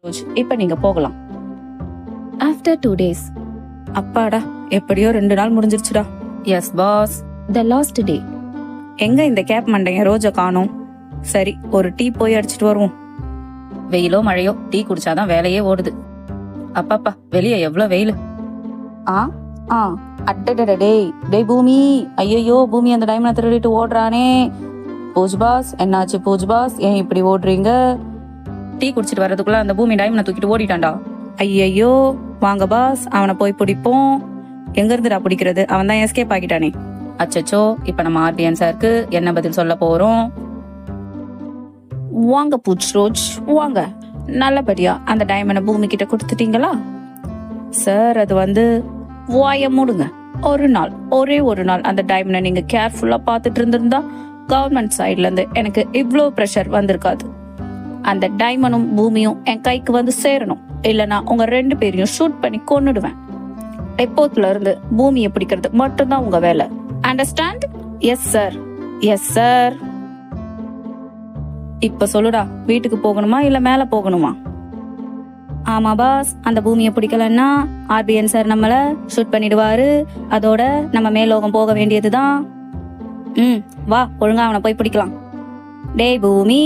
ரோஜ், இப்ப நீங்க போகலாம். After 2 days, அப்பாடா, எப்படியோ 2 நாள் முடிஞ்சிருச்சுடா. Yes boss. the last day, எங்க இந்த கேப் மண்டைங்க ரோஜை காணோம். சரி, ஒரு டீ போய் அடிச்சிட்டு வருவோம். வெயிலோ மழையோ டீ குடிச்சாதான் வேலையே ஓடுது. அப்பாப்பா, வெளியே எவ்வளவு வெயில். ஆ ஆ அட்டடட டேய் பூமி, ஐயோ பூமி அந்த டைம்ல திருடிட்டு ஓடுறானே. பூஜ் பாஸ், என்னாச்சு பூஜ் பாஸ், ஏன் இப்படி ஓடுறீங்க? டீ குடிச்சிட்டு வர்றதுக்குள்ள அந்த பூமி டைம்ல தூக்கிட்டு ஓடிட்டான்டா. ஐயையோ, வாங்க பாஸ், அவனை போய் பிடிப்போம். எங்க இருந்துடா பிடிக்கிறது? அவன் தான் எஸ்கேப் ஆகிட்டானே. அச்சச்சோ, இப்ப நம்ம ஆர்பிஎன் சாருக்கு என்ன பதில் சொல்ல போறோம்? வாங்க பூஜ் ரோஜ், வாங்க. நல்லபடியா அந்த டைமண்டை பூமி கிட்ட கொடுத்துட்டீங்களா? சார், அது வந்து வாய மூடுங்க. ஒரே ஒரு நாள் அந்த டைமண்டை நீங்க கேர்ஃபுல்லா பார்த்துட்டு இருந்திருந்தா கவர்மெண்ட் சைட்ல இருந்து எனக்கு இவ்ளோ ப்ரெஷர் வந்திருக்காது. அந்த டைமண்டும் பூமியும் என் கைக்கு வந்து சேரணும், இல்லனா உங்க 2 பேரையும் ஷூட் பண்ணி கொன்னுடுவேன். எப்போத்துல இருந்து பூமியை பிடிக்கிறது மட்டும்தான் உங்க வேலை. Understand? Yes sir, yes sir. இப்ப சொல்லுடா, வீட்டுக்கு போகணுமா இல்ல மேல போகணுமா? ஆமா பாஸ், அந்த பூமியை பிடிக்கலன்னா ஆர்பிஎன் சார் நம்மள ஷூட் பண்ணிடுவாரு. அதோட நம்ம மேலோகம் போக வேண்டியதுதான். வா, ஒழுங்கா அவனை போய் பிடிக்கலாம். டேய் பூமி.